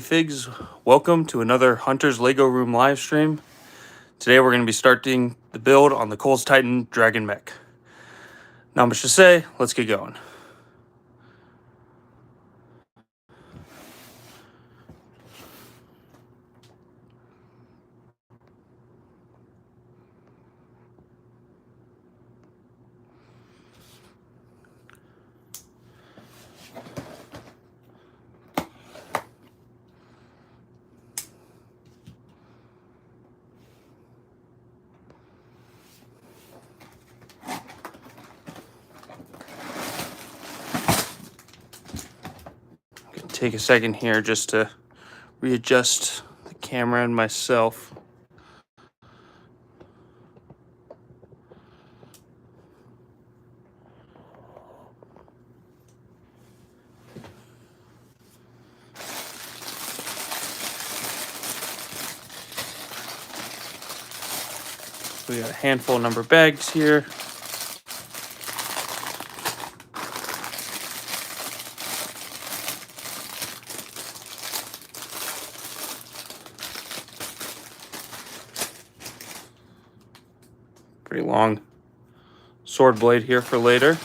Figs, welcome to another Hunter's Lego Room live stream. Today we're going to be starting the build on the Coles Titan Dragon Mech. Not much to say, let's get going. Take a second here just to readjust the camera and myself. We got a handful of number bags here. Pretty long sword blade here for later.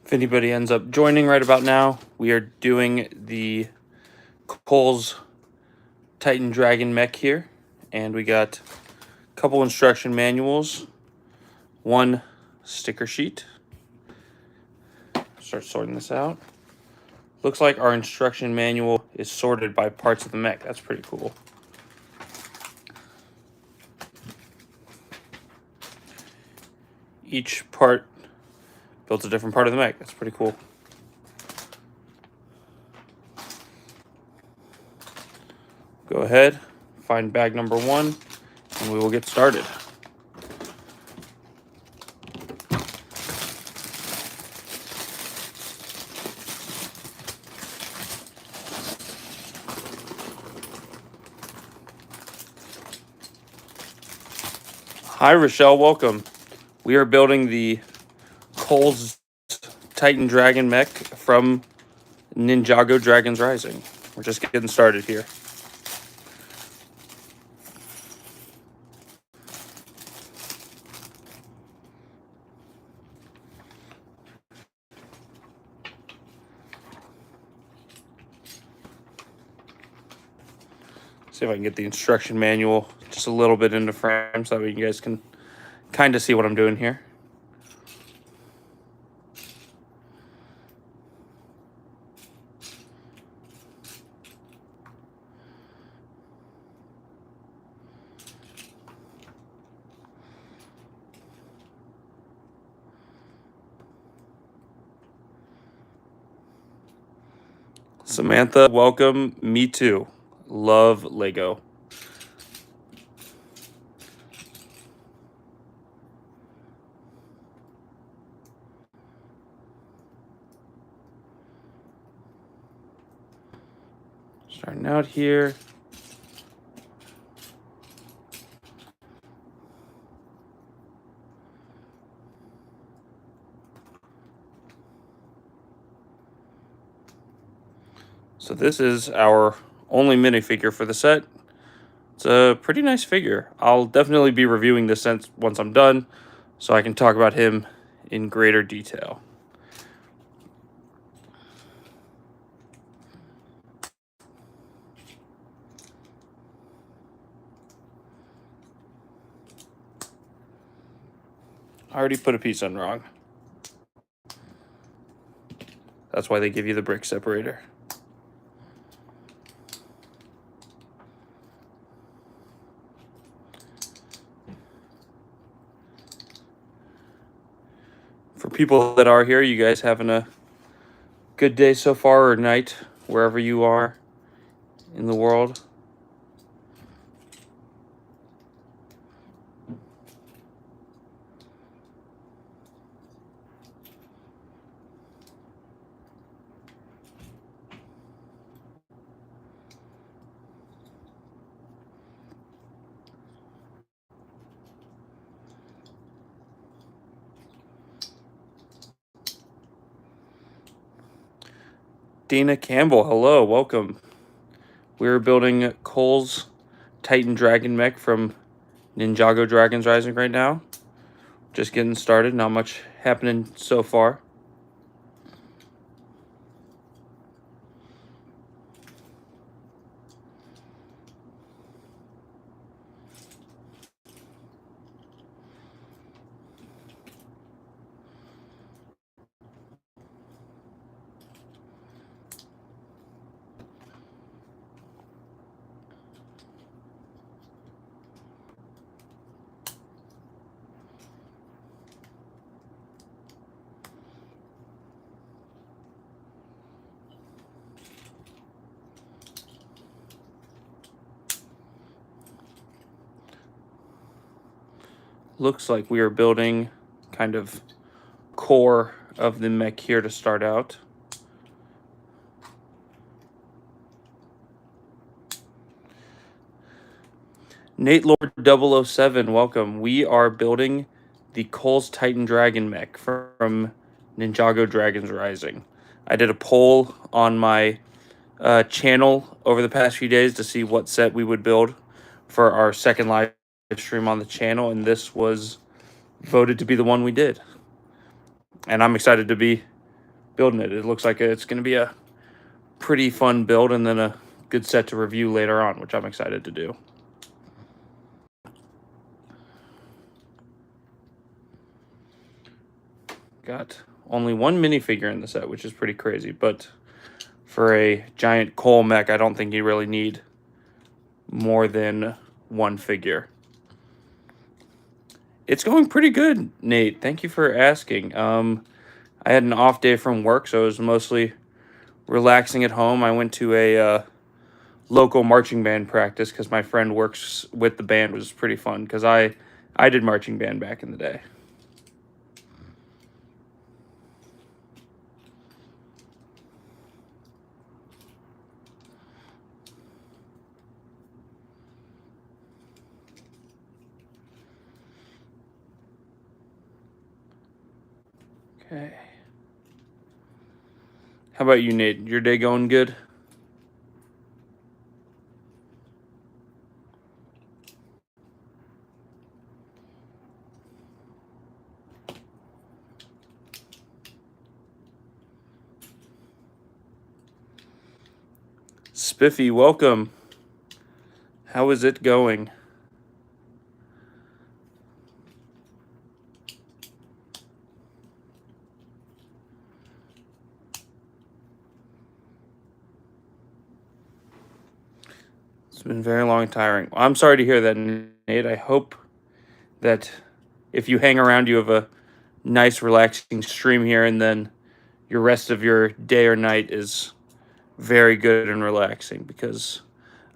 If anybody ends up joining right about now, we are doing the Coles Titan Dragon Mech here, and we got a couple instruction manuals, one sticker sheet. Start sorting this out. Looks like our instruction manual is sorted by parts of the mech. That's pretty cool. Each part builds a different part of the mech. That's pretty cool. Go ahead, find bag number 1, and we will get started. Hi, Rochelle, welcome. We are building the Coles Titan Dragon Mech from Ninjago Dragons Rising. We're just getting started here. See if I can get the instruction manual just a little bit into frame so that you guys can kind of see what I'm doing here. Samantha, welcome. Me too. Love Lego. Starting out here. So this is our only minifigure for the set. It's a pretty nice figure. I'll definitely be reviewing this once I'm done, so I can talk about him in greater detail. I already put a piece on wrong. That's why they give you the brick separator. For people that are here, you guys having a good day so far, or night, wherever you are in the world. Dana Campbell, hello, welcome. We're building Cole's Titan Dragon Mech from Ninjago Dragons Rising right now. Just getting started, not much happening so far. Looks like we are building kind of core of the mech here to start out. Nate Lord 007, welcome. We are building the Cole's Titan Dragon mech from Ninjago Dragons Rising. I did a poll on my channel over the past few days to see what set we would build for our second live stream on the channel, and this was voted to be the one we did. And I'm excited to be building it. It looks like it's going to be a pretty fun build and then a good set to review later on, which I'm excited to do. Got only one minifigure in the set, which is pretty crazy, but for a giant Cole mech, I don't think you really need more than one figure. It's going pretty good, Nate. Thank you for asking. I had an off day from work, so I was mostly relaxing at home. I went to a local marching band practice because my friend works with the band. It was pretty fun because I did marching band back in the day. Okay. How about you, Nate? Your day going good? Spiffy, welcome. How is it going? It's been very long and tiring. I'm sorry to hear that, Nate. I hope that if you hang around, you have a nice, relaxing stream here, and then your rest of your day or night is very good and relaxing, because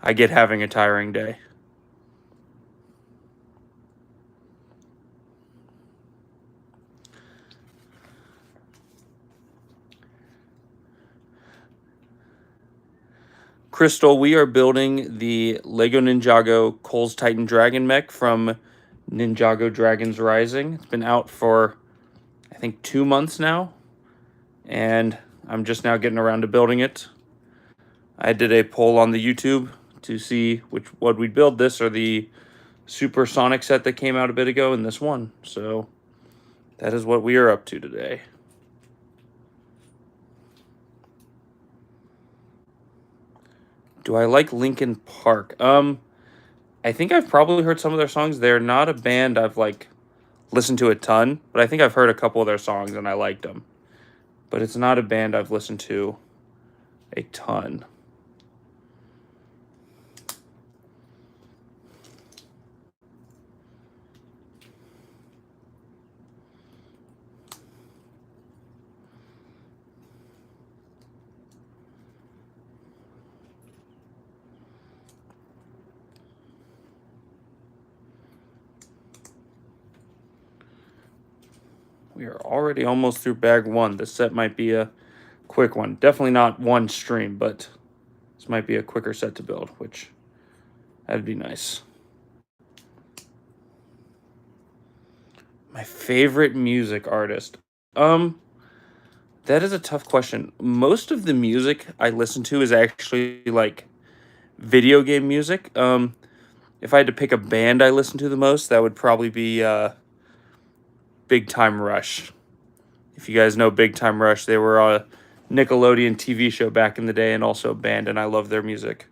I get having a tiring day. Crystal, we are building the Lego Ninjago Cole's Titan Dragon mech from Ninjago Dragons Rising. It's been out for, I think, 2 months now, and I'm just now getting around to building it. I did a poll on the YouTube to see what we'd build, this or the Supersonic set that came out a bit ago, and this one. So that is what we are up to today. Do I like Linkin Park? I think I've probably heard some of their songs. They're not a band I've like listened to a ton, but I think I've heard a couple of their songs and I liked them. But it's not a band I've listened to a ton. We are already almost through bag 1. This set might be a quick one. Definitely not one stream, but this might be a quicker set to build, which that'd be nice. My favorite music artist. That is a tough question. Most of the music I listen to is actually like video game music. If I had to pick a band I listen to the most, that would probably be Big Time Rush. If you guys know Big Time Rush, they were a Nickelodeon TV show back in the day and also a band, and I love their music.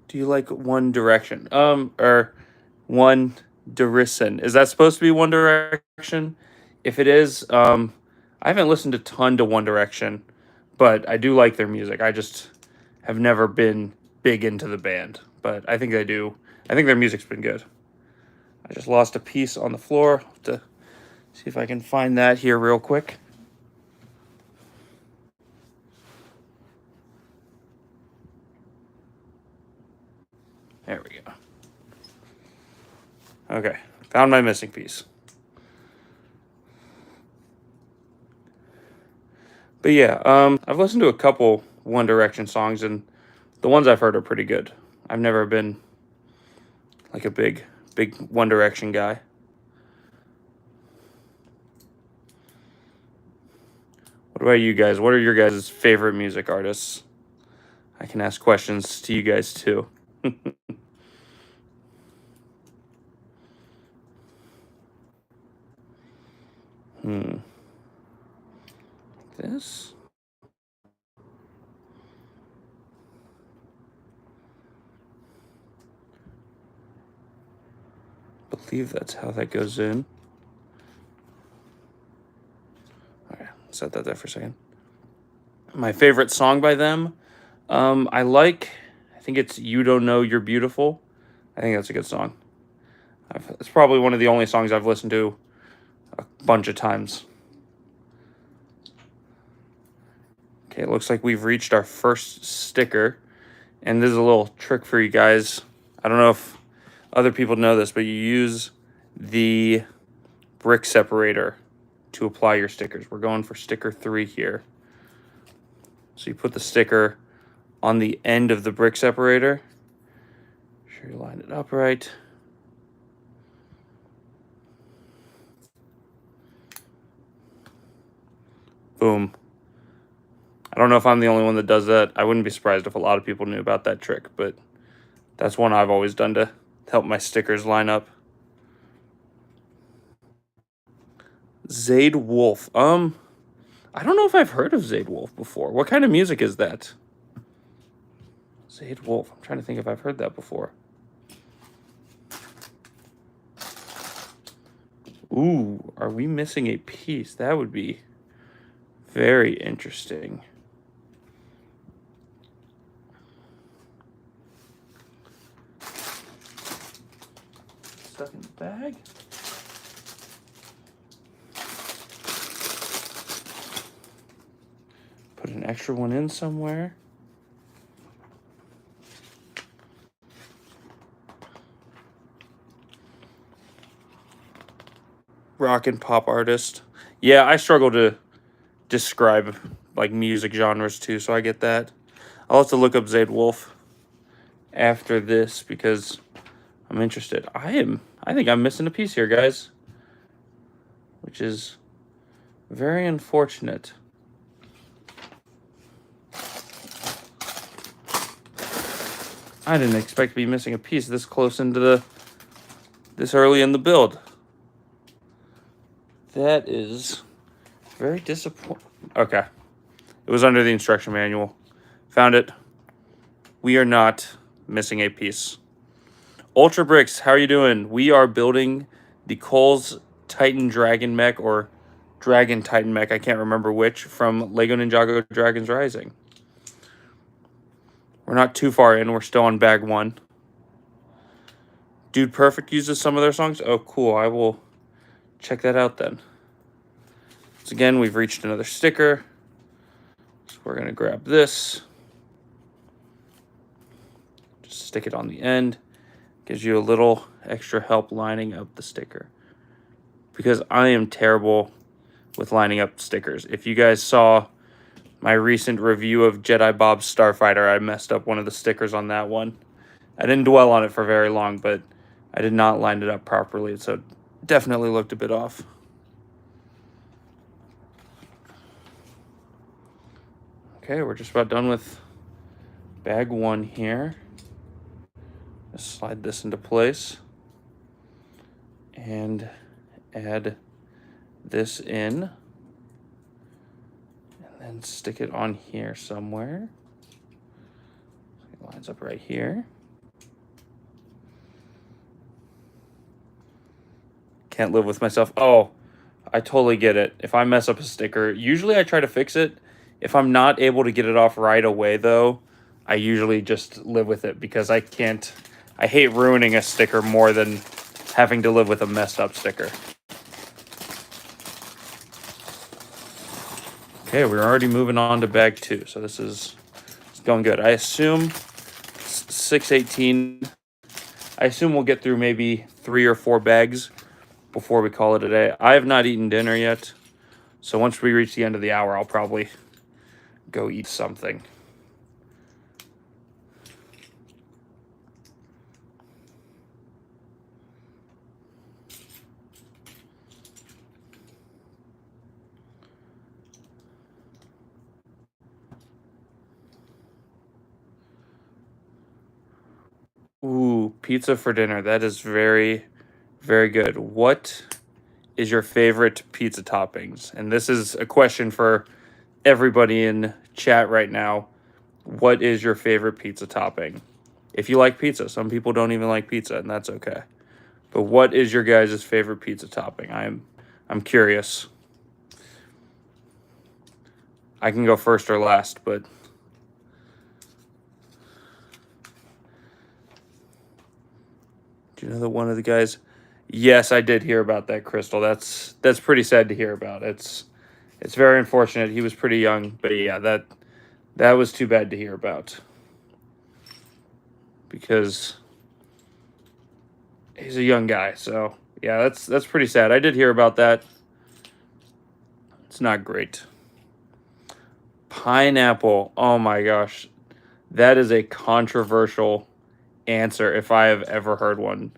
Do you like One Direction? Or One Direction. Is that supposed to be One Direction? If it is, I haven't listened a ton to One Direction, but I do like their music. I just have never been big into the band, but I think they do. I think their music's been good. I just lost a piece on the floor. Have to see if I can find that here real quick. There we go. Okay, found my missing piece. But yeah, I've listened to a couple One Direction songs, and the ones I've heard are pretty good. I've never been like a big One Direction guy. What about you guys? What are your guys' favorite music artists? I can ask questions to you guys too. This? I believe that's how that goes in. Okay, set that there for a second. My favorite song by them, I think it's You Don't Know You're Beautiful. I think that's a good song. It's probably one of the only songs I've listened to a bunch of times. Okay, it looks like we've reached our first sticker. And this is a little trick for you guys. I don't know if other people know this, but you use the brick separator to apply your stickers. We're going for sticker 3 here. So you put the sticker on the end of the brick separator. Make sure you line it up right. Boom. I don't know if I'm the only one that does that. I wouldn't be surprised if a lot of people knew about that trick, but that's one I've always done to help my stickers line up. Zayd Wolf. I don't know if I've heard of Zayd Wolf before. What kind of music is that? Zayd Wolf. I'm trying to think if I've heard that before. Ooh, are we missing a piece? That would be very interesting. Stuck in the bag. Put an extra one in somewhere. Rock and pop artist. Yeah, I struggle to describe like music genres too, so I get that. I'll have to look up Zayd Wolf after this because I'm interested. I think I'm missing a piece here, guys, which is very unfortunate. I didn't expect to be missing a piece this close into this early in the build. That is very disappointing. Okay. It was under the instruction manual. Found it. We are not missing a piece. Ultra Bricks, how are you doing? We are building the Cole's Titan Dragon Mech, or Dragon Titan Mech, I can't remember which, from Lego Ninjago Dragons Rising. We're not too far in. We're still on bag 1. Dude Perfect uses some of their songs. Oh, cool. I will check that out then. So again, we've reached another sticker. So we're going to grab this. Just stick it on the end. Gives you a little extra help lining up the sticker. because I am terrible with lining up stickers. If you guys saw my recent review of Jedi Bob's Starfighter, I messed up one of the stickers on that one. I didn't dwell on it for very long, but I did not line it up properly, so it definitely looked a bit off. Okay, we're just about done with bag 1 here. Just slide this into place and add this in, and then stick it on here somewhere. It lines up right here. Can't live with myself. Oh, I totally get it. If I mess up a sticker, usually I try to fix it. If I'm not able to get it off right away, though, I usually just live with it because I hate ruining a sticker more than having to live with a messed up sticker. Okay, we're already moving on to bag 2, so this is going good. I assume 618. I assume we'll get through maybe 3 or 4 bags before we call it a day. I have not eaten dinner yet, so once we reach the end of the hour, I'll probably go eat something. Ooh, pizza for dinner. That is very, very good. What is your favorite pizza toppings? And this is a question for everybody in chat right now. What is your favorite pizza topping? If you like pizza, some people don't even like pizza, and that's okay. But what is your guys' favorite pizza topping? I'm curious. I can go first or last, but do you know that one of the guys? Yes, I did hear about that, Crystal. That's pretty sad to hear about. It's very unfortunate. He was pretty young, but yeah, that was too bad to hear about. Because he's a young guy, so yeah, that's pretty sad. I did hear about that. It's not great. Pineapple. Oh my gosh. That is a controversial answer if I have ever heard one.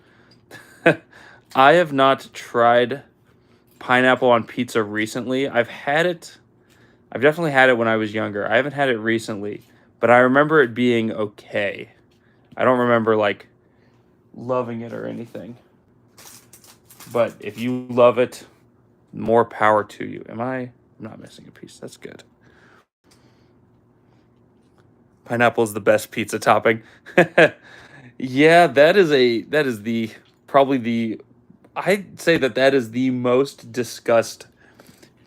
I have not tried pineapple on pizza recently. I've definitely had it when I was younger. I haven't had it recently, but I remember it being okay. I don't remember like loving it or anything. But if you love it, more power to you. I'm not missing a piece. That's good. Pineapple is the best pizza topping. Yeah, that is probably the I'd say that is the most discussed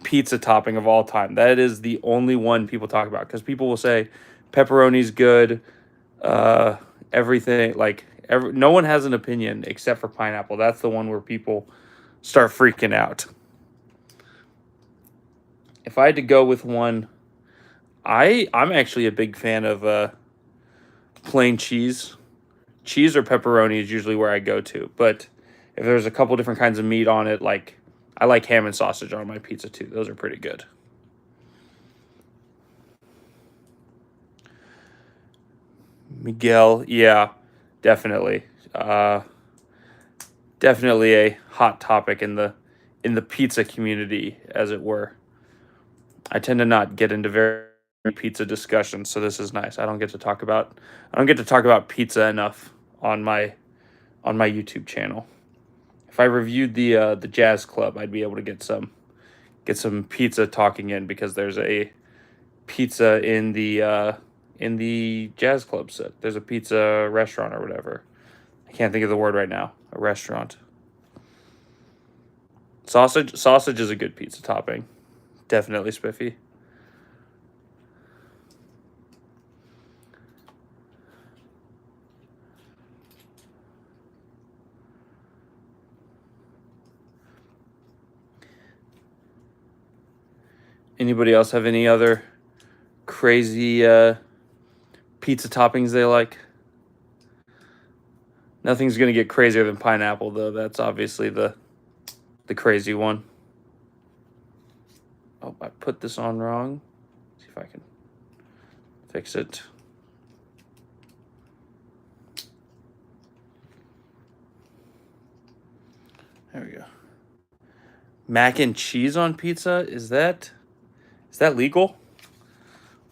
pizza topping of all time. That is the only one people talk about because people will say pepperoni's good, everything no one has an opinion except for pineapple. That's the one where people start freaking out. If I had to go with one, I'm actually a big fan of plain cheese. Cheese or pepperoni is usually where I go to, but if there's a couple different kinds of meat on it, like I like ham and sausage on my pizza too. Those are pretty good. Miguel, yeah, definitely. Definitely a hot topic in the pizza community, as it were. I tend to not get into very pizza discussions, so this is nice. I don't get to talk about pizza enough on my YouTube channel. If I reviewed the Jazz Club, I'd be able to get some pizza talking in because there's a pizza in the Jazz Club set. There's a pizza restaurant or whatever. I can't think of the word right now. A restaurant. Sausage is a good pizza topping. Definitely spiffy. Anybody else have any other crazy pizza toppings they like? Nothing's going to get crazier than pineapple, though. That's obviously the the crazy one. Oh, I put this on wrong. See if I can fix it. There we go. Mac and cheese on pizza? Is that legal?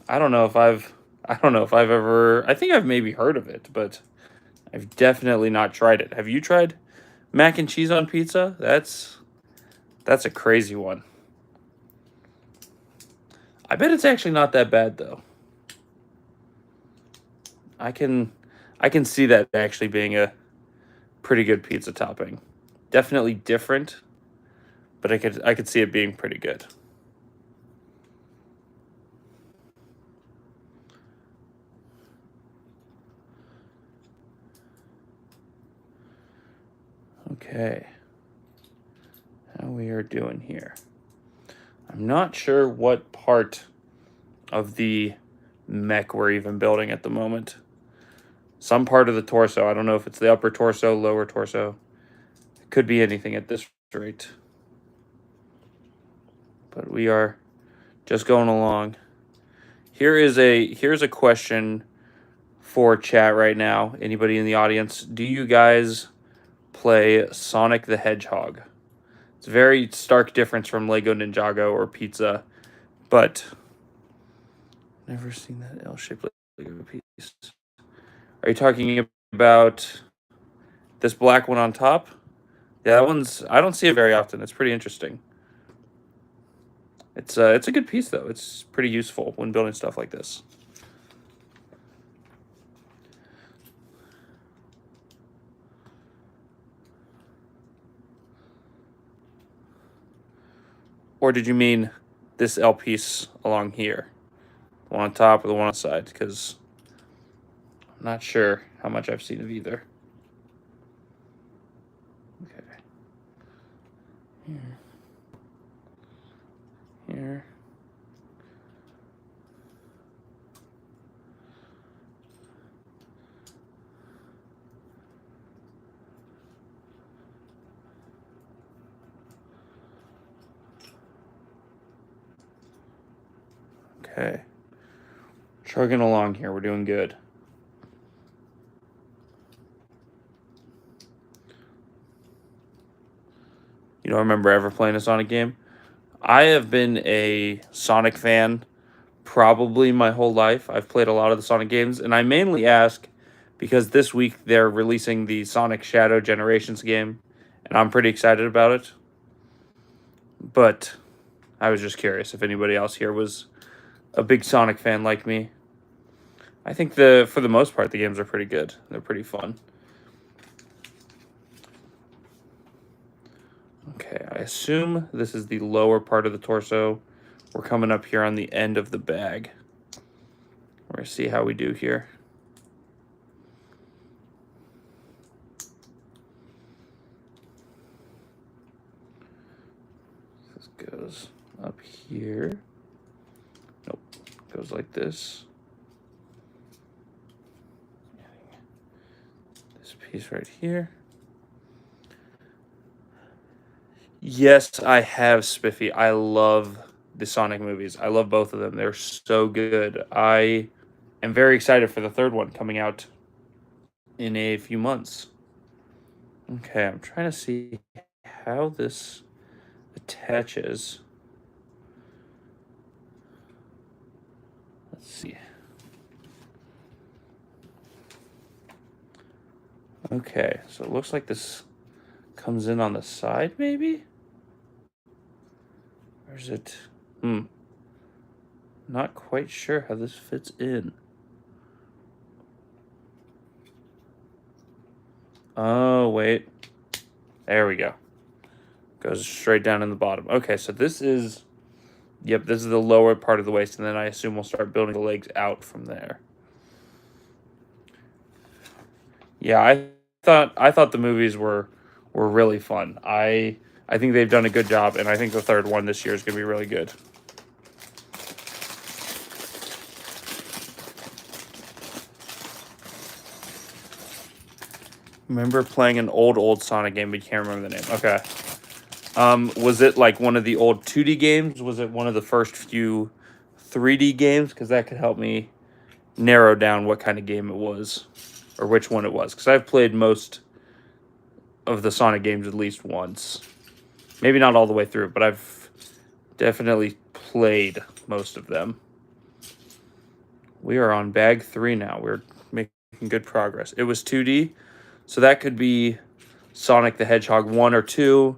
I don't know if I've ever, I think I've maybe heard of it, but I've definitely not tried it. Have you tried mac and cheese on pizza? That's a crazy one. I bet it's actually not that bad though. I can see that actually being a pretty good pizza topping. Definitely different, but I could see it being pretty good. Okay. How we are doing here. I'm not sure what part of the mech we're even building at the moment. Some part of the torso. I don't know if it's the upper torso, lower torso. It could be anything at this rate. But we are just going along. Here's a question for chat right now. Anybody in the audience, do you guys play Sonic the Hedgehog? It's a very stark difference from Lego Ninjago or Pizza, but never seen that L-shaped Lego piece. Are you talking about this black one on top? Yeah, that one's, I don't see it very often. It's pretty interesting. It's a good piece though. It's pretty useful when building stuff like this. Or did you mean this L piece along here? The one on top or the one on the side? Because I'm not sure how much I've seen of either. Okay. Here. Okay. Chugging along here. We're doing good. You don't remember ever playing a Sonic game? I have been a Sonic fan probably my whole life. I've played a lot of the Sonic games, and I mainly ask because this week they're releasing the Sonic Shadow Generations game, and I'm pretty excited about it. But I was just curious if anybody else here was a big Sonic fan like me. I think for the most part, the games are pretty good. They're pretty fun. Okay, I assume this is the lower part of the torso. We're coming up here on the end of the bag. We're going to see how we do here. This goes up here. Nope, goes like this. This piece right here. Yes, I have, Spiffy. I love the Sonic movies. I love both of them. They're so good. I am very excited for the third one coming out in a few months. Okay, I'm trying to see how this attaches. Let's see. Okay, so it looks like this comes in on the side, maybe? Or is it? Not quite sure how this fits in. Oh, wait. There we go. Goes straight down in the bottom. Okay, so this is... Yep, this is the lower part of the waist, and then I assume we'll start building the legs out from there. Yeah, I thought the movies were really fun. I think they've done a good job, and I think the third one this year is going to be really good. Remember playing an old Sonic game, but you can't remember the name. Okay. Was it like one of the old 2D games? Was it one of the first few 3D games? Because that could help me narrow down what kind of game it was, or which one it was. Because I've played most of the Sonic games at least once. Maybe not all the way through, but I've definitely played most of them. We are on bag 3 now. We're making good progress. It was 2D, so that could be Sonic the Hedgehog 1 or 2,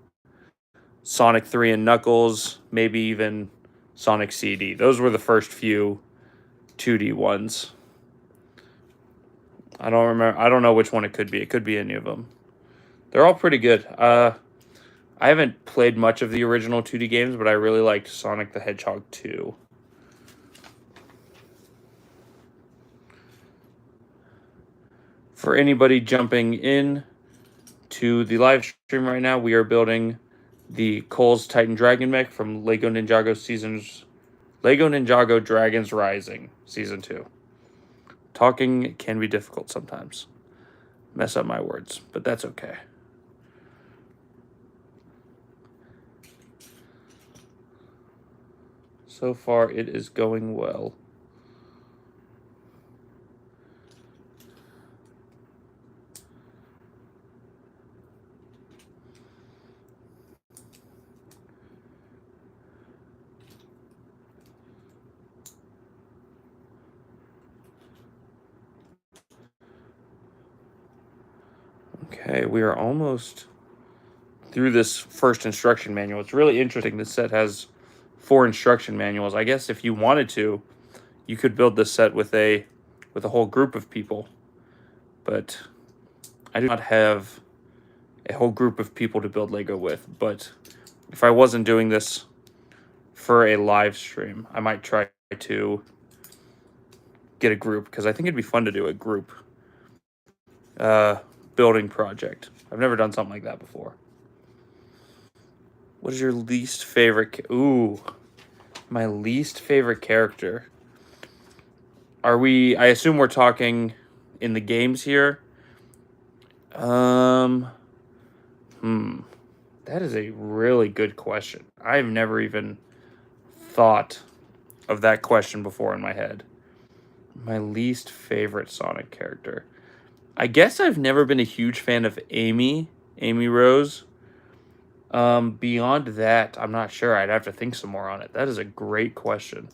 Sonic 3 and Knuckles, maybe even Sonic CD. Those were the first few 2D ones. I don't remember. I don't know which one it could be. It could be any of them. They're all pretty good. I haven't played much of the original 2D games, but I really liked Sonic the Hedgehog 2. For anybody jumping in to the live stream right now, we are building the Cole's Titan Dragon Mech from Lego Ninjago Dragons Rising Season 2. Talking can be difficult sometimes. Mess up my words, but that's okay. So far, it is going well. Okay, we are almost through this first instruction manual. It's really interesting. This set has 4 instruction manuals. I guess if you wanted to, you could build this set with a whole group of people. But I do not have a whole group of people to build Lego with. But if I wasn't doing this for a live stream, I might try to get a group, because I think it'd be fun to do a group building project. I've never done something like that before. What is your least favorite? Ooh, my least favorite character. Are we? I assume we're talking in the games here. That is a really good question. I've never even thought of that question before in my head. My least favorite Sonic character. I guess I've never been a huge fan of Amy Rose. Beyond that, I'm not sure. I'd have to think some more on it. That is a great question.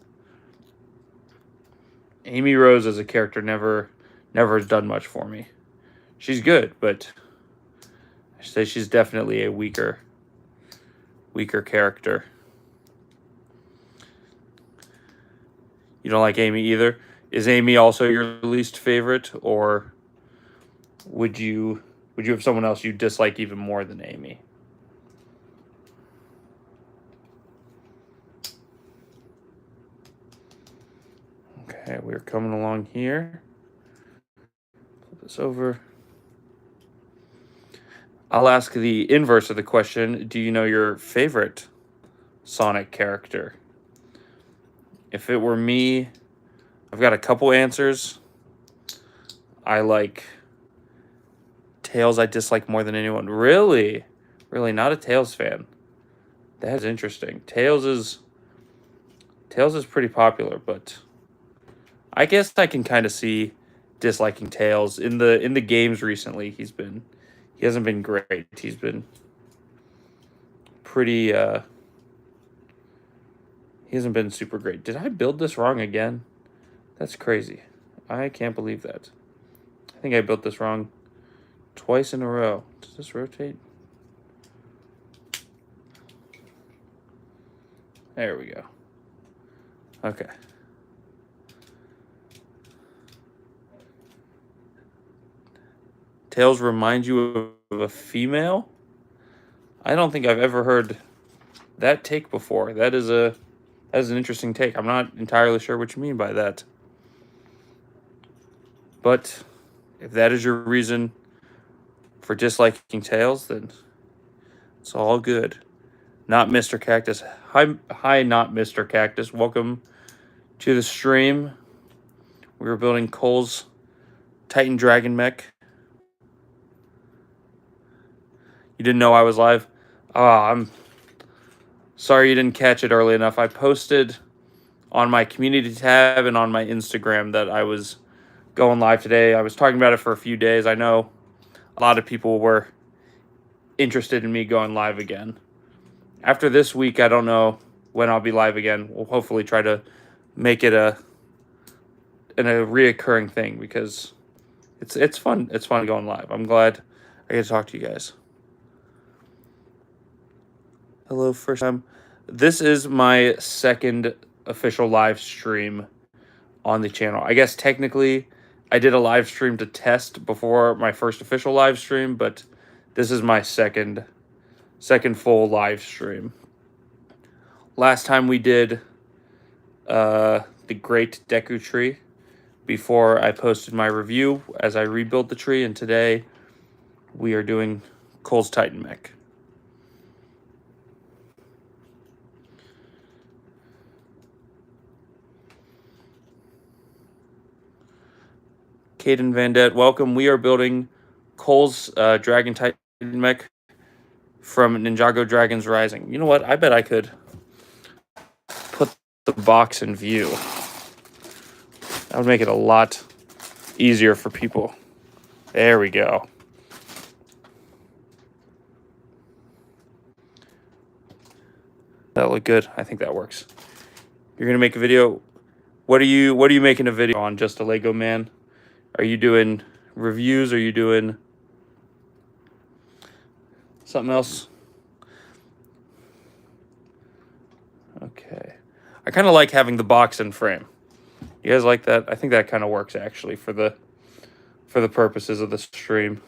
Amy Rose as a character never has done much for me. She's good, but I say she's definitely a weaker character. You don't like Amy either? Is Amy also your least favorite, or would you have someone else you dislike even more than Amy? Okay, we're coming along here. Flip this over. I'll ask the inverse of the question. Do you know your favorite Sonic character? If it were me, I've got a couple answers. I like Tails. I dislike more than anyone. Really? Really not a Tails fan. That is interesting. Tails is pretty popular, but I guess I can kind of see disliking Tails in the games recently. He hasn't been great. He's been pretty he hasn't been super great. Did I build this wrong again? That's crazy. I can't believe that. I think I built this wrong twice in a row. Does this rotate? There we go. Okay. Tails remind you of a female? I don't think I've ever heard that take before. That is an interesting take. I'm not entirely sure what you mean by that. But if that is your reason for disliking Tails, then it's all good. Not Mr. Cactus. Hi, not Mr. Cactus. Welcome to the stream. We were building Cole's Titan Dragon Mech. You didn't know I was live? I'm Sorry you didn't catch it early enough. I posted on my community tab and on my Instagram that I was going live today. I was talking about it for a few days. I know a lot of people were interested in me going live again. After this week, I don't know when I'll be live again. We'll hopefully try to make it a reoccurring thing because it's fun. It's fun going live. I'm glad I get to talk to you guys. Hello, first time. This is my second official live stream on the channel. I guess technically I did a live stream to test before my first official live stream, but this is my second full live stream. Last time we did the Great Deku Tree before I posted my review as I rebuilt the tree, and today we are doing Cole's Titan Mech. Caden Vandette, welcome. We are building Cole's Dragon Titan Mech from Ninjago Dragons Rising. You know what? I bet I could put the box in view. That would make it a lot easier for people. There we go. That look good. I think that works. You're gonna make a video. What are you making a video on? Just a Lego man? Are you doing reviews? Are you doing something else? Okay. I kind of like having the box in frame. You guys like that? I think that kind of works actually for the purposes of the stream.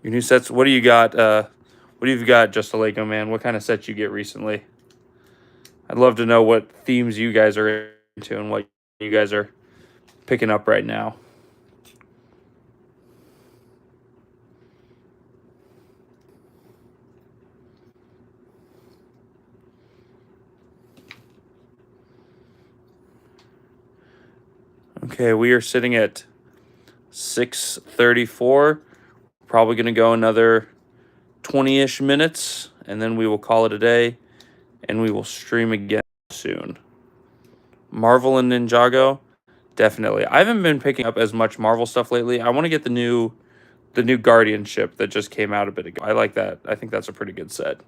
Your new sets. What do you got? What have you got, Just a Lego man? What kind of sets you get recently? I'd love to know what themes you guys are into and what you guys are picking up right now. Okay, we are sitting at 6:34. Probably going to go another 20-ish minutes, and then we will call it a day, and we will stream again soon. Marvel and Ninjago, definitely. I haven't been picking up as much Marvel stuff lately. I want to get the new Guardian ship that just came out a bit ago. I like that. I think that's a pretty good set.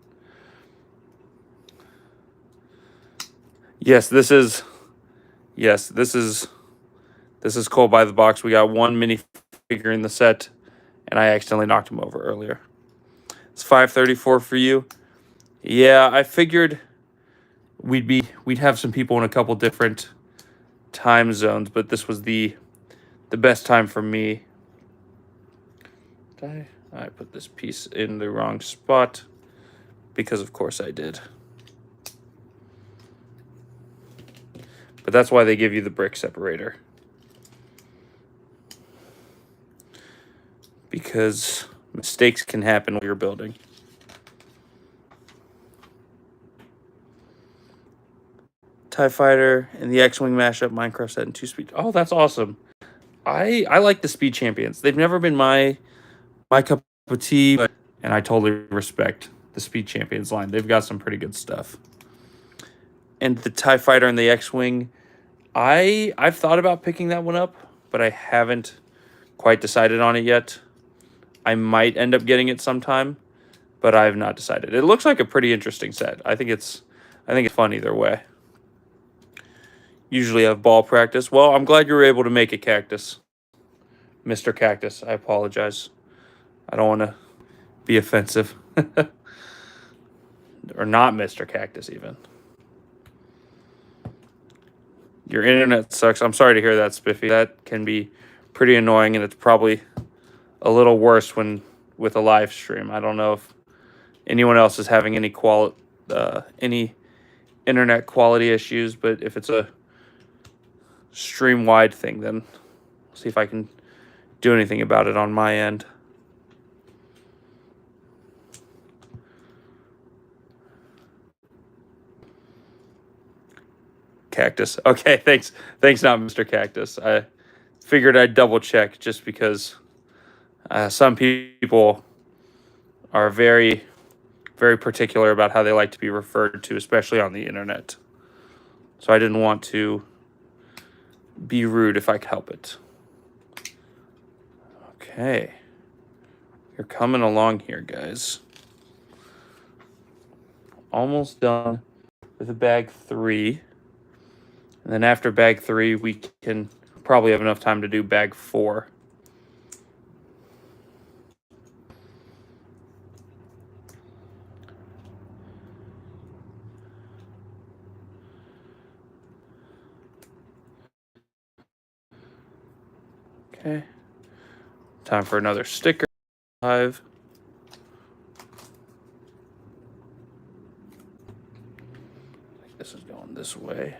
Yes, this is Cole by the box. We got one minifigure in the set, and I accidentally knocked him over earlier. It's 5:34 for you. Yeah, I figured we'd have some people in a couple different time zones, but this was the best time for me. Did I put this piece in the wrong spot? Because of course I did. But that's why they give you the brick separator. Because mistakes can happen while you're building. TIE Fighter and the X-Wing mashup Minecraft set in 2-speed. Oh, that's awesome. I like the Speed Champions. They've never been my cup of tea, and I totally respect the Speed Champions line. They've got some pretty good stuff. And the TIE Fighter and the X-Wing, I've thought about picking that one up, but I haven't quite decided on it yet. I might end up getting it sometime, but I have not decided. It looks like a pretty interesting set. I think it's fun either way. Usually have ball practice. Well, I'm glad you were able to make it, Cactus. Mr. Cactus, I apologize. I don't want to be offensive. Or not Mr. Cactus, even. Your internet sucks. I'm sorry to hear that, Spiffy. That can be pretty annoying, and it's probably a little worse with a live stream. I don't know if anyone else is having any internet quality issues, but if it's a stream-wide thing, then I'll see if I can do anything about it on my end. Cactus. Okay, thanks. Thanks, not Mr. Cactus. I figured I'd double check just because some people are very very particular about how they like to be referred to, especially on the internet. So I didn't want to be rude if I could help it. Okay. You're coming along here, guys. Almost done with bag 3. And then after bag 3, we can probably have enough time to do bag 4. Okay. Time for another sticker. 5. This is going this way.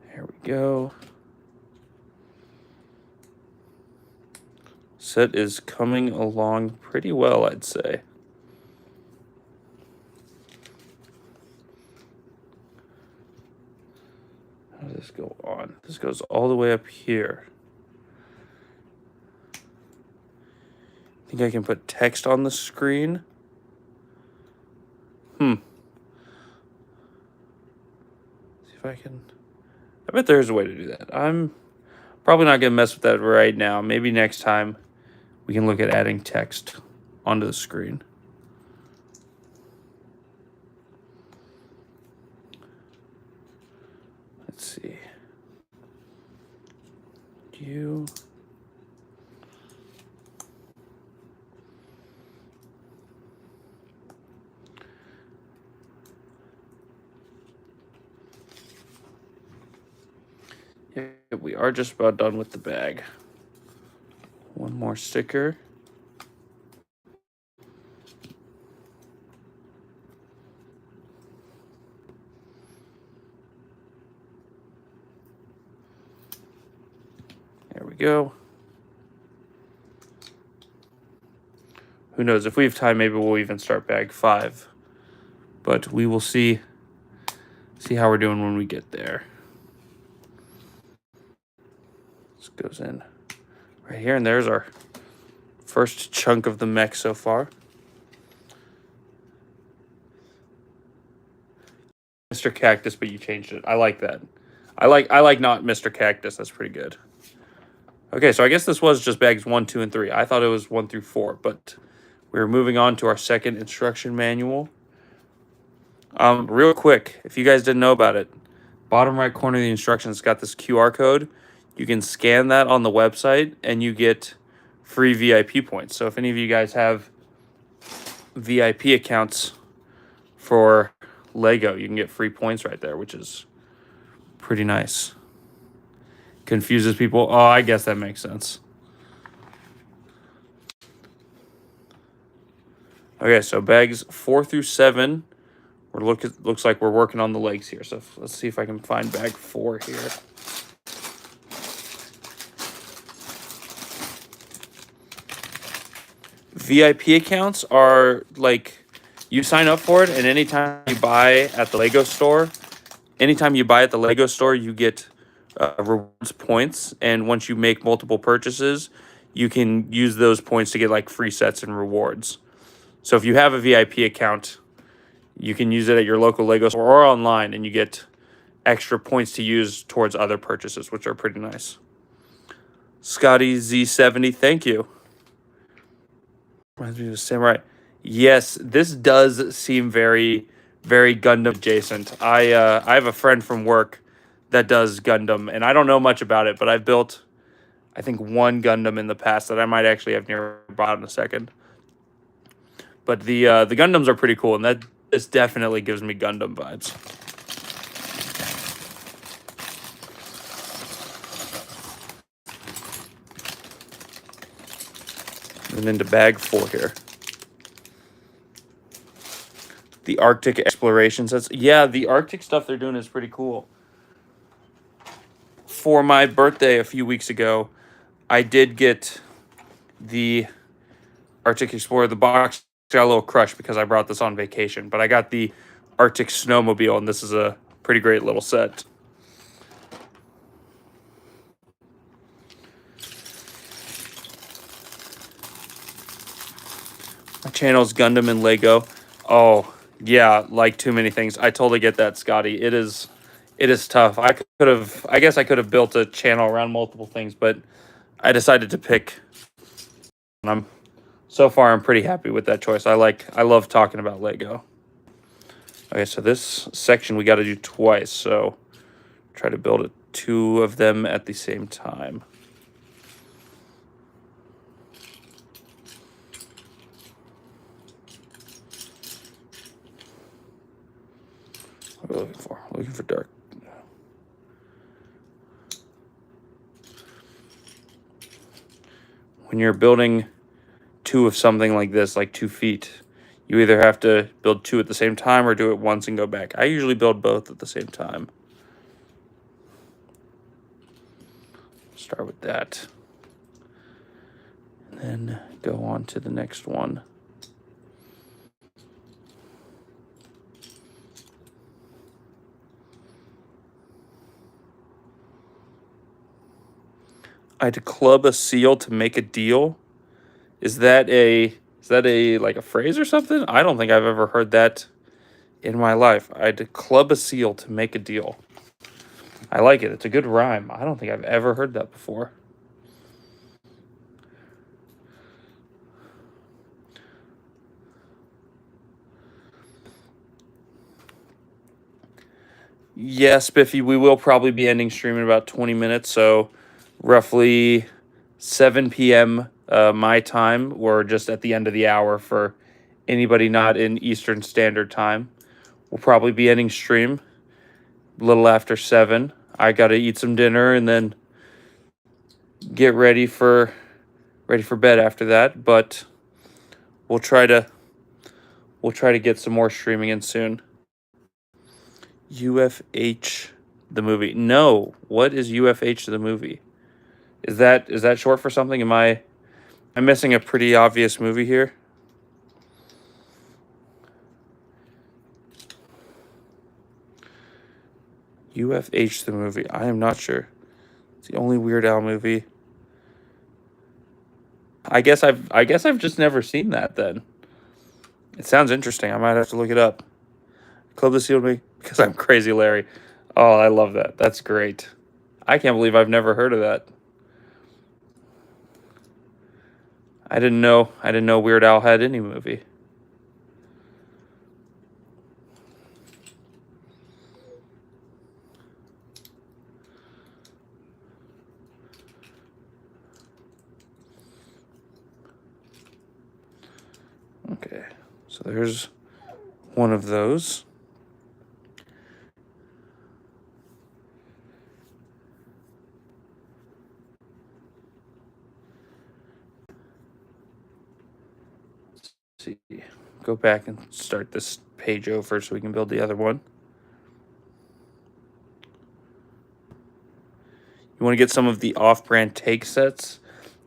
There we go. Set is coming along pretty well, I'd say. How does this go on? This goes all the way up here. I think I can put text on the screen. See if I can. I bet there's a way to do that. I'm probably not going to mess with that right now. Maybe next time we can look at adding text onto the screen. Let's see. You. Yeah, we are just about done with the bag. One more sticker. There we go. Who knows? If we have time, maybe we'll even start bag 5. But we will see how we're doing when we get there. This goes in right here, and there's our first chunk of the mech so far. Mr. Cactus, but you changed it. I like that. I like not Mr. Cactus. That's pretty good. Okay, so I guess this was just bags 1, 2, and 3. I thought it was 1 through 4, but we're moving on to our second instruction manual. Real quick, if you guys didn't know about it, bottom right corner of the instructions got this QR code. You can scan that on the website, and you get free VIP points. So if any of you guys have VIP accounts for Lego, you can get free points right there, which is pretty nice. Confuses people. Oh, I guess that makes sense. Okay, so bags 4 through 7. Looks like we're working on the legs here. So let's see if I can find bag 4 here. VIP accounts are like you sign up for it, and anytime you buy at the Lego store, you get rewards points. And once you make multiple purchases, you can use those points to get like free sets and rewards. So if you have a VIP account, you can use it at your local Lego store or online, and you get extra points to use towards other purchases, which are pretty nice. Scotty Z70, thank you. Reminds me of Samurai. Yes, this does seem very, very Gundam adjacent. I have a friend from work that does Gundam, and I don't know much about it, but I've built, I think, 1 Gundam in the past that I might actually have nearby in a second. But the Gundams are pretty cool, and this definitely gives me Gundam vibes. And into bag 4 here. The Arctic exploration sets. Yeah, the Arctic stuff they're doing is pretty cool. For my birthday a few weeks ago, I did get the Arctic Explorer. The box got a little crushed because I brought this on vacation, but I got the Arctic Snowmobile, and this is a pretty great little set. channels Gundam and Lego. Oh, yeah, like too many things. I totally get that, Scotty. It is tough. I guess I could have built a channel around multiple things, but I decided to pick. And so far I'm pretty happy with that choice. I love talking about Lego. Okay, so this section we got to do twice. So try to build 2 of them at the same time. What are we looking for? Looking for dark. When you're building 2 of something like this, like 2 feet, you either have to build 2 at the same time or do it once and go back. I usually build both at the same time. Start with that. And then go on to the next one. I had to club a seal to make a deal. Is that a like a phrase or something? I don't think I've ever heard that in my life. I had to club a seal to make a deal. I like it. It's a good rhyme. I don't think I've ever heard that before. Yeah, Spiffy, we will probably be ending stream in about 20 minutes, so roughly 7 p.m. My time, or just at the end of the hour for anybody not in Eastern Standard Time. We'll probably be ending stream a little after 7. I got to eat some dinner and then get ready for bed after that, but we'll try to get some more streaming in soon. UFH the movie. No, what is UFH the movie? Is that short for something? Am I missing a pretty obvious movie here? UFH the movie. I am not sure. It's the only Weird Al movie. I guess I've just never seen that then. It sounds interesting. I might have to look it up. Club the Seal me because I'm Crazy Larry. Oh, I love that. That's great. I can't believe I've never heard of that. I didn't know Weird Al had any movie. Okay, so there's one of those. Let's see, go back and start this page over so we can build the other one. You want to get some of the off-brand take sets?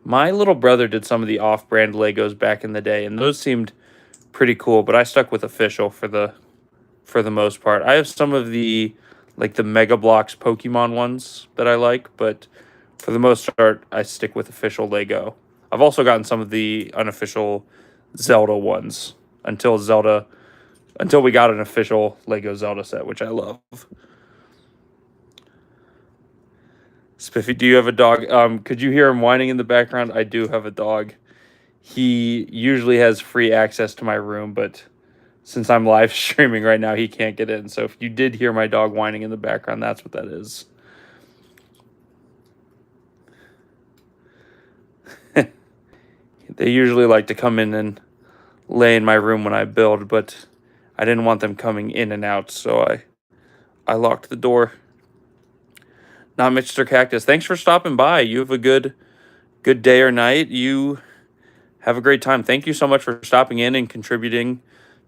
My little brother did some of the off-brand Legos back in the day, and those seemed pretty cool, but I stuck with official for the most part. I have some of the Mega Bloks Pokemon ones that I like, but for the most part, I stick with official Lego. I've also gotten some of the unofficial Zelda ones until we got an official Lego Zelda set, which I love. Spiffy, do you have a dog? Could you hear him whining in the background? I do have a dog. He usually has free access to my room, but since I'm live streaming right now, he can't get in. So if you did hear my dog whining in the background, that's what that is. They usually like to come in and lay in my room when I build, but I didn't want them coming in and out, so I locked the door. Not Mr. Cactus. Thanks for stopping by. You have a good day or night. You have a great time. Thank you so much for stopping in and contributing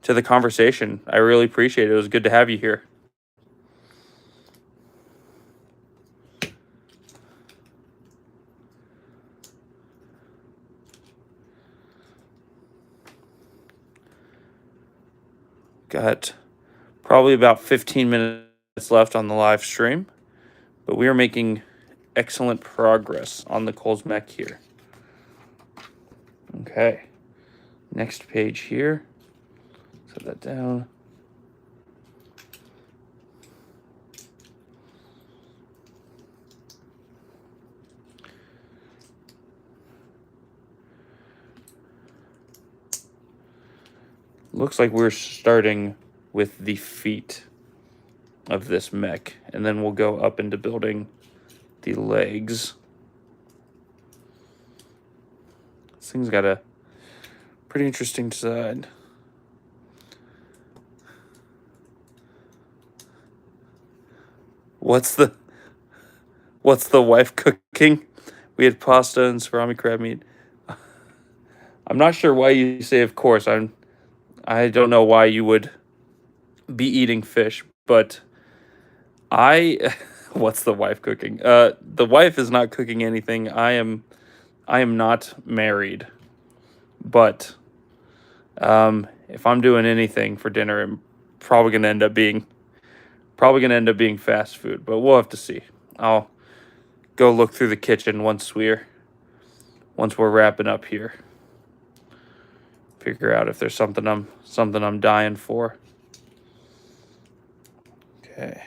to the conversation. I really appreciate it. It was good to have you here. Got probably about 15 minutes left on the live stream, but we are making excellent progress on the Coles Mech here. Okay, Next page here. Set that down. Looks like we're starting with the feet of this mech, and then we'll go up into building the legs. This thing's got a pretty interesting design. What's the wife cooking? We had pasta and salami crab meat. I'm not sure why you say of course. I don't know why you would be eating fish, but what's the wife cooking? The wife is not cooking anything. I am not married. But if I'm doing anything for dinner, I'm probably gonna end up being fast food. But we'll have to see. I'll go look through the kitchen once we're wrapping up here. Figure out if there's something I'm dying for. Okay.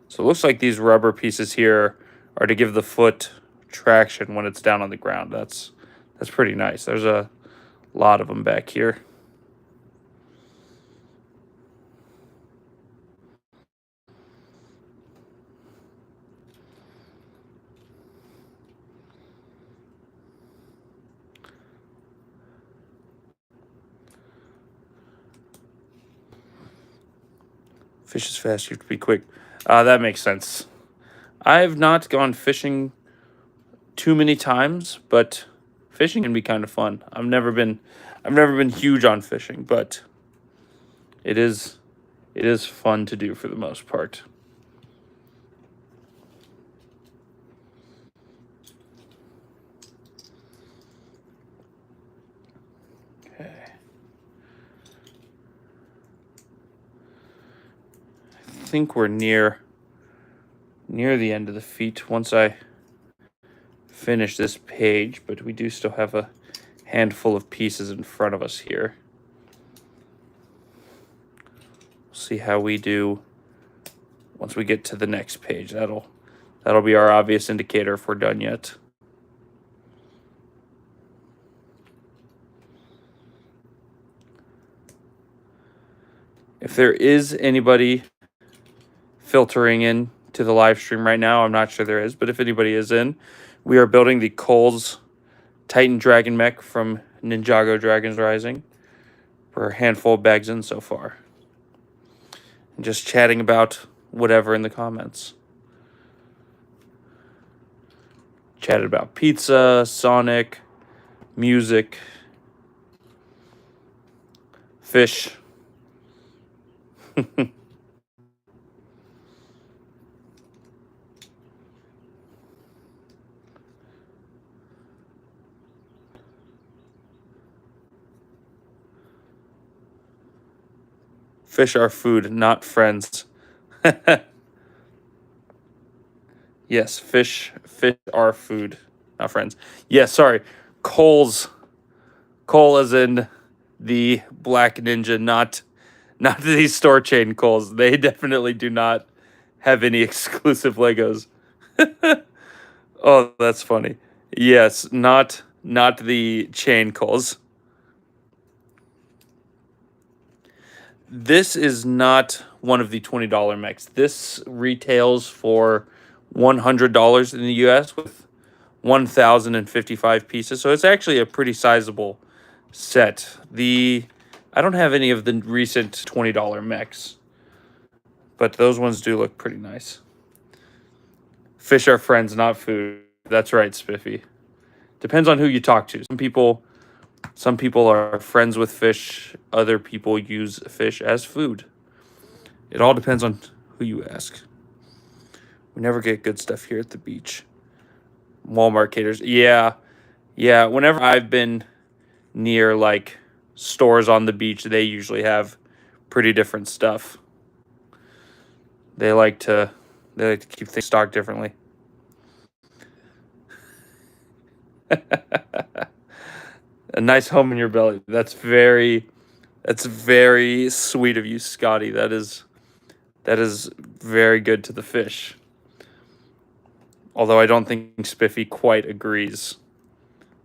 So it looks like these rubber pieces here are to give the foot traction when it's down on the ground. That's pretty nice. There's a lot of them back here. Fish is fast, you have to be quick. That makes sense. I've not gone fishing too many times, but fishing can be kind of fun. I've never been huge on fishing, but it is fun to do for the most part. Okay. I think we're near the end of the feet once I finish this page, but we do still have a handful of pieces in front of us here. See how we do once we get to the next page. That'll be our obvious indicator if we're done yet. If there is anybody filtering in to the live stream right now, I'm not sure there is, but if anybody is in, we are building the Coles Titan Dragon Mech from Ninjago Dragons Rising. We're a handful of bags in so far. And just chatting about whatever in the comments. Chatted about pizza, Sonic, music, fish. Fish are food, not friends. Yes, fish are food, not friends. Yes, sorry. Cole as in the Black Ninja, not the store chain Kohl's. They definitely do not have any exclusive Legos. Oh, that's funny. Yes, not the chain Kohl's. This is not one of the $20 mechs. This retails for $100 in the US with 1,055 pieces. So it's actually a pretty sizable set. I don't have any of the recent $20 mechs, but those ones do look pretty nice. Fish are friends, not food. That's right, Spiffy. Depends on who you talk to. Some people are friends with fish. Other people use fish as food. It all depends on who you ask. We never get good stuff here at the beach. Walmart caters. Yeah. Whenever I've been near like stores on the beach, they usually have pretty different stuff. They like to keep things stocked differently. A nice home in your belly. That's very sweet of you, Scotty. That is very good to the fish. Although I don't think Spiffy quite agrees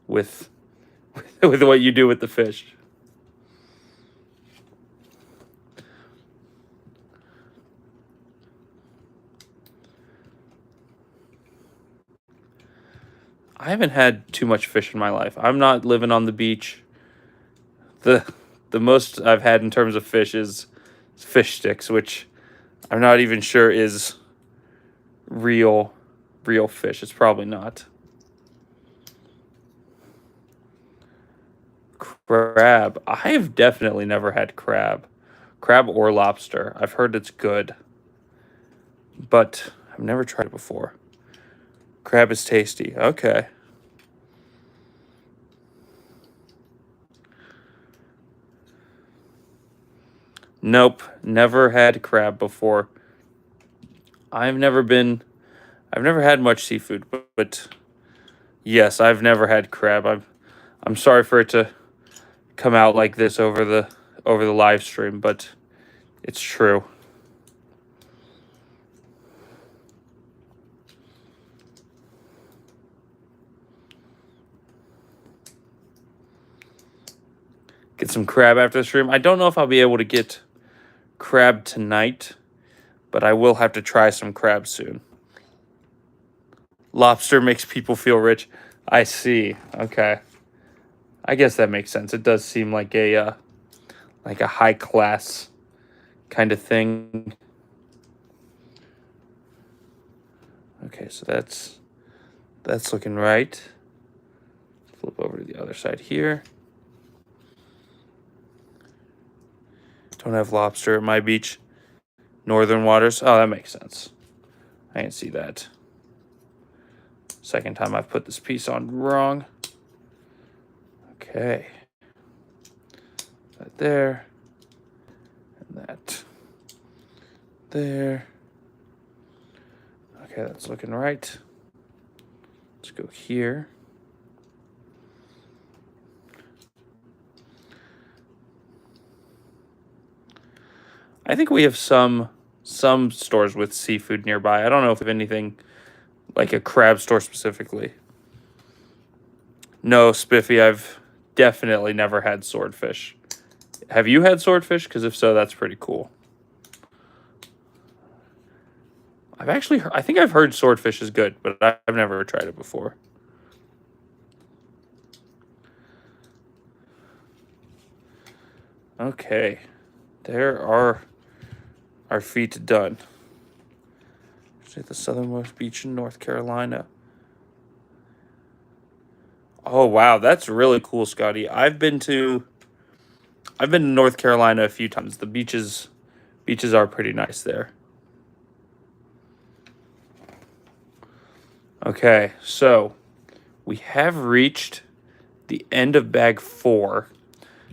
with with what you do with the fish. I haven't had too much fish in my life. I'm not living on the beach. The the most I've had in terms of fish is fish sticks, which I'm not even sure is real fish. It's probably not. Crab. I have definitely never had crab. Crab or lobster. I've heard it's good, but I've never tried it before. Crab is tasty. Okay. Nope, never had crab before. I've never been I've never had much seafood, but yes, I've never had crab. I'm sorry for it to come out like this over the live stream, but it's true. Get some crab after the stream. I don't know if I'll be able to get crab tonight, but I will have to try some crab soon. Lobster makes people feel rich. I see. Okay. I guess that makes sense. It does seem like a high class kind of thing. Okay, so that's looking right. Flip over to the other side here. Don't have lobster at my beach. Northern waters. Oh, that makes sense. I didn't see that. Second time I've put this piece on wrong. Okay. That there. And that there. Okay, that's looking right. Let's go here. I think we have some stores with seafood nearby. I don't know if we have anything like a crab store specifically. No, Spiffy, I've definitely never had swordfish. Have you had swordfish? Because if so, that's pretty cool. I think I've heard swordfish is good, but I've never tried it before. Okay, there are our feet done. At the southernmost beach in North Carolina. Oh wow, that's really cool, Scotty. I've been to North Carolina a few times. The beaches are pretty nice there. Okay, so we have reached the end of bag 4.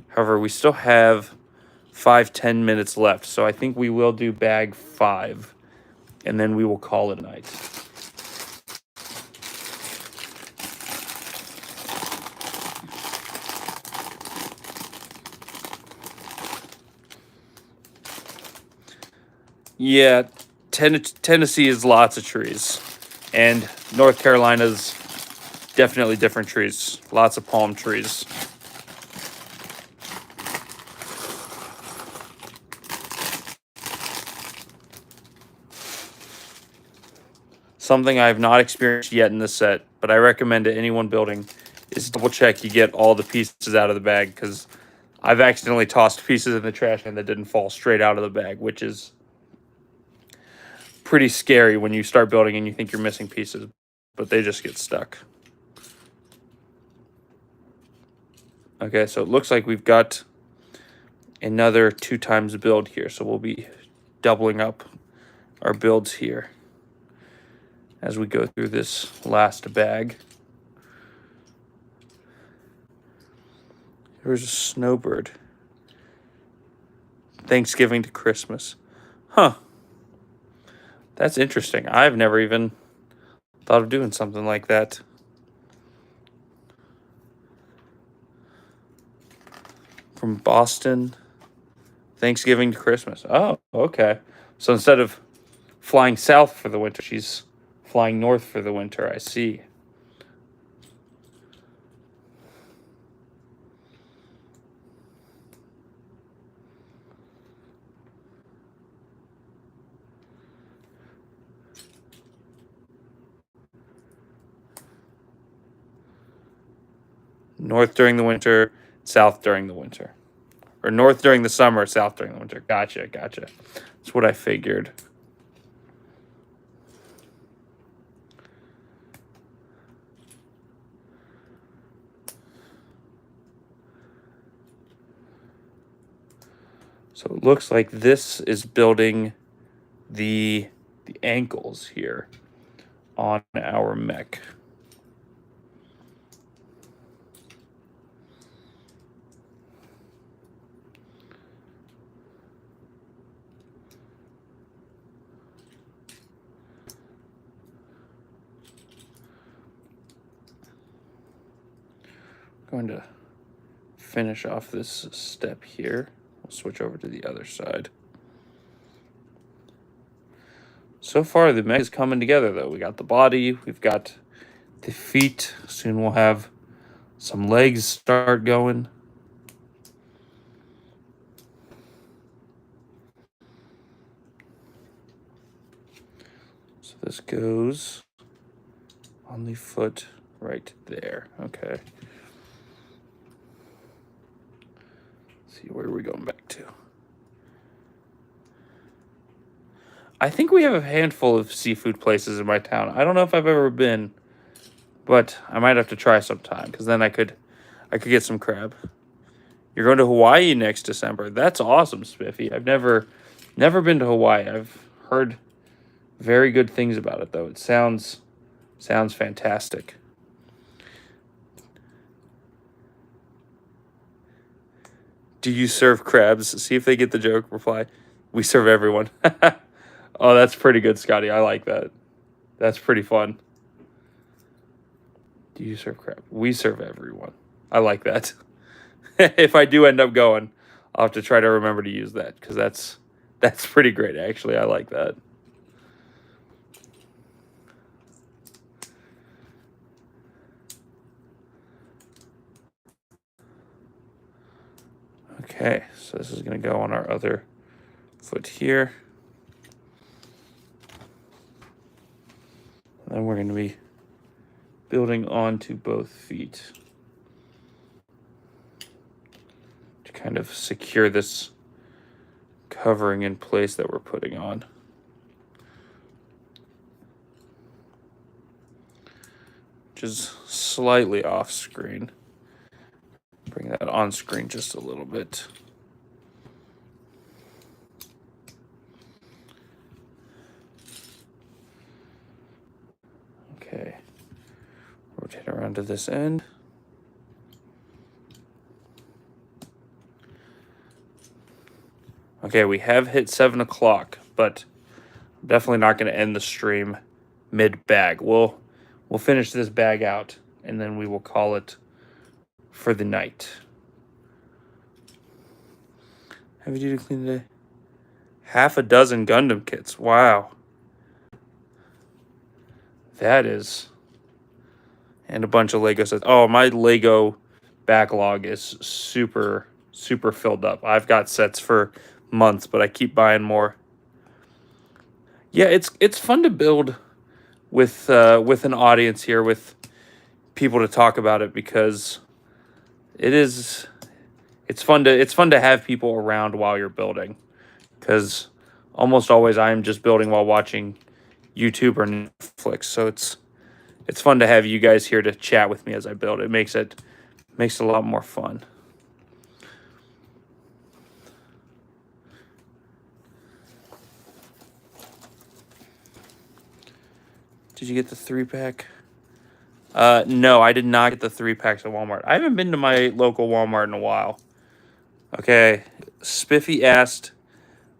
However, we still have 5-10 minutes left, so I think we will do bag 5, and then we will call it a night. Yeah, Tennessee is lots of trees, and North Carolina's definitely different trees. Lots of palm trees. Something I have not experienced yet in this set, but I recommend to anyone building is double check you get all the pieces out of the bag, because I've accidentally tossed pieces in the trash can that didn't fall straight out of the bag, which is pretty scary when you start building and you think you're missing pieces, but they just get stuck. Okay, so it looks like we've got another 2 times build here, so we'll be doubling up our builds here as we go through this last bag. There's a snowbird. Thanksgiving to Christmas. Huh. That's interesting. I've never even thought of doing something like that. from Boston, Thanksgiving to Christmas. Oh, okay. So instead of flying south for the winter, she's flying north for the winter. I see. North during the winter, south during the winter. Or north during the summer, south during the winter. Gotcha. That's what I figured. So it looks like this is building the ankles here on our mech. Going to finish off this step here. We'll switch over to the other side. So far, the mech is coming together, though. We got the body, we've got the feet. Soon we'll have some legs start going. So this goes on the foot right there. Okay. Let's see, where are we going back to? I think we have a handful of seafood places in my town. I don't know if I've ever been, but I might have to try sometime because then I could get some crab. You're going to Hawaii next December. That's awesome, Spiffy. I've never been to Hawaii. I've heard very good things about it, though. It sounds fantastic. Do you serve crabs? See if they get the joke. Reply, we serve everyone. Oh, that's pretty good, Scotty. I like that. That's pretty fun. Do you serve crab? We serve everyone. I like that. If I do end up going, I'll have to try to remember to use that because that's pretty great, actually. I like that. Okay, so this is going to go on our other foot here. And then we're going to be building onto both feet to kind of secure this covering in place that we're putting on. Which is slightly off screen. Bring that on screen just a little bit. Okay. Rotate around to this end. Okay, we have hit 7 o'clock, but I'm definitely not going to end the stream mid-bag. We'll finish this bag out, and then we will call it for the night. Heavy duty clean today. Half a dozen Gundam kits. Wow. That is. And a bunch of Lego sets. Oh, my Lego backlog is super filled up. I've got sets for months, but I keep buying more. Yeah, it's fun to build with an audience here, with people to talk about it, because it's fun to have people around while you're building, because almost always I'm just building while watching YouTube or Netflix. So it's fun to have you guys here to chat with me as I build. It makes it a lot more fun. Did you get the 3-pack? No, I did not get the 3-packs at Walmart. I haven't been to my local Walmart in a while. Okay, Spiffy asked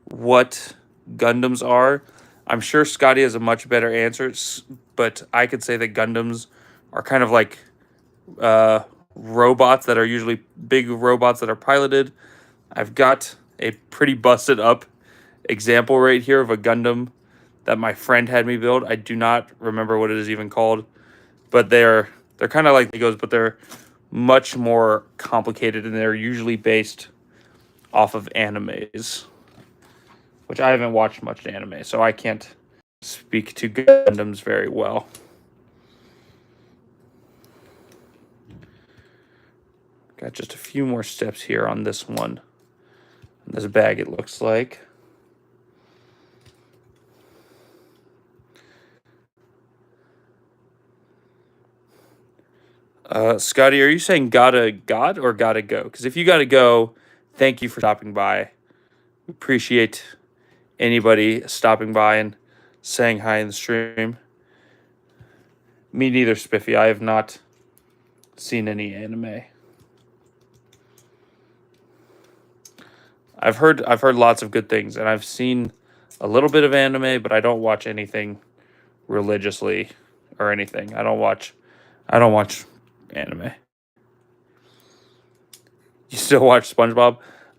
what Gundams are. I'm sure Scotty has a much better answer, but I could say that Gundams are kind of like robots that are usually big robots that are piloted. I've got a pretty busted up example right here of a Gundam that my friend had me build. I do not remember what it is even called, but they're kind of like Legos, but they're much more complicated, and they're usually based off of animes, which I haven't watched much anime, so I can't speak to Gundams very well. Got just a few more steps here on this one. This bag, it looks like. Scotty, are you saying got or gotta go? Because if you gotta go, thank you for stopping by. Appreciate anybody stopping by and saying hi in the stream. Me neither, Spiffy. I have not seen any anime. I've heard lots of good things, and I've seen a little bit of anime, but I don't watch anything religiously or anything. I don't watch anime. You still watch SpongeBob?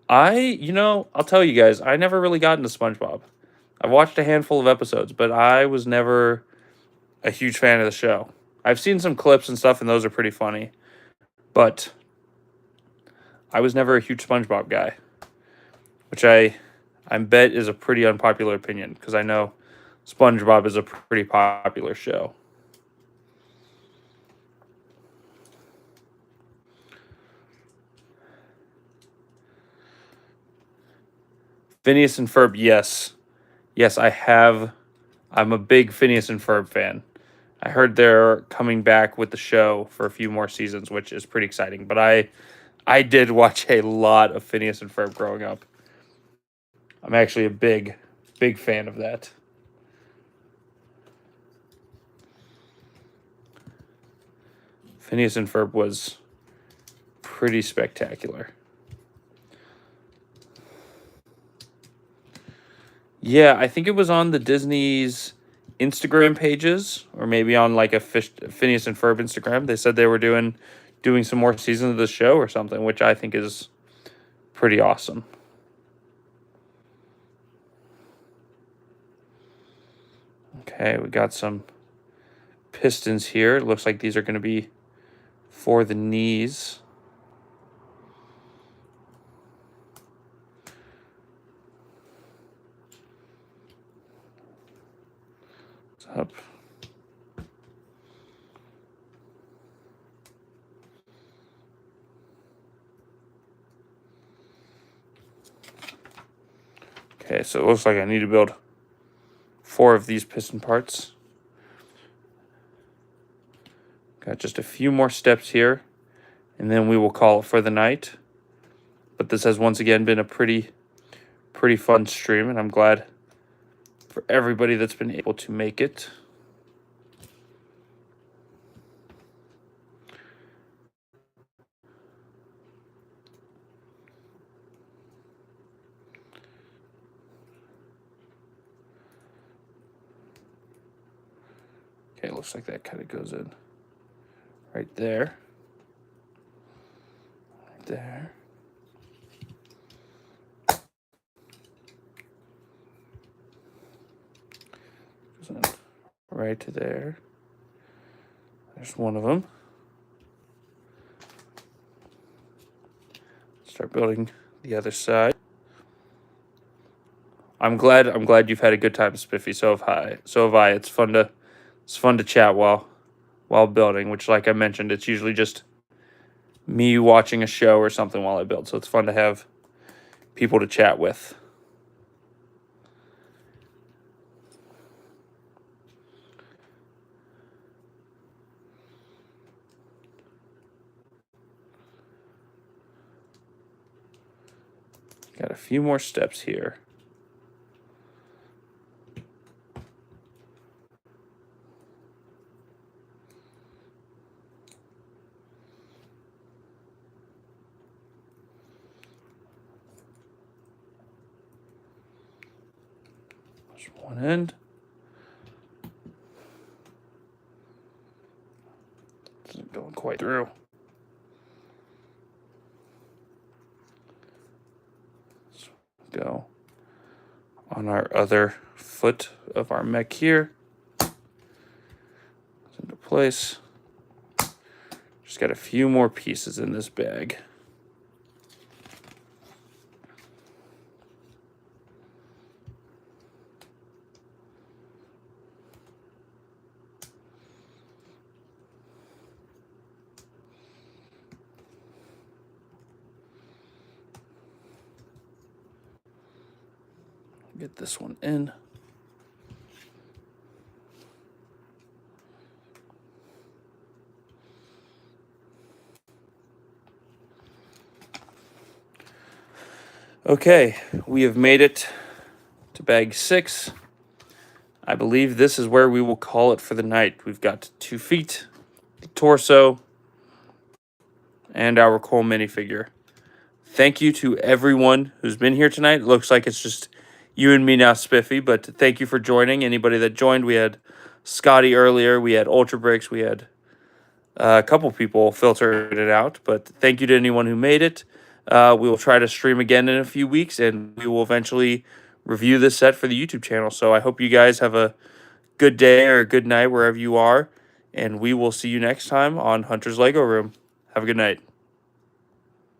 I'll tell you guys, I never really got into SpongeBob. I've watched a handful of episodes, but I was never a huge fan of the show. I've seen some clips and stuff, and those are pretty funny. But I was never a huge SpongeBob guy, which I bet is a pretty unpopular opinion, because I know SpongeBob is a pretty popular show. Phineas and Ferb, yes. Yes, I have. I'm a big Phineas and Ferb fan. I heard they're coming back with the show for a few more seasons, which is pretty exciting. But I did watch a lot of Phineas and Ferb growing up. I'm actually a big fan of that. Phineas and Ferb was pretty spectacular. Yeah, I think it was on the Disney's Instagram pages, or maybe on like a Phineas and Ferb Instagram. They said they were doing some more seasons of the show or something, which I think is pretty awesome. Okay, we got some pistons here. It looks like these are going to be for the knees. Up. Okay, so it looks like I need to build 4 of these piston parts. Got just a few more steps here, and then we will call it for the night. But this has once again been a pretty fun stream, and I'm glad for everybody that's been able to make it. Okay, it looks like that kind of goes in right there. Right there. Goes in right to there. There's one of them. Start building the other side. I'm glad you've had a good time, Spiffy. So have I. It's fun to chat while building, which, like I mentioned, it's usually just me watching a show or something while I build. So it's fun to have people to chat with. Got a few more steps here. There's one end. Isn't going quite through. Go on our other foot of our mech here. It's into place. Just got a few more pieces in this bag. Get this one in. Okay, we have made it to bag 6. I believe this is where we will call it for the night. We've got 2 feet, the torso, and our Cole minifigure. Thank you to everyone who's been here tonight. It looks like it's just you and me now, Spiffy, but thank you for joining. Anybody that joined, we had Scotty earlier, we had Ultra Bricks, we had a couple people filtered it out, but thank you to anyone who made it. We will try to stream again in a few weeks, and we will eventually review this set for the YouTube channel. So I hope you guys have a good day or a good night wherever you are, and we will see you next time on Hunter's Lego Room. Have a good night.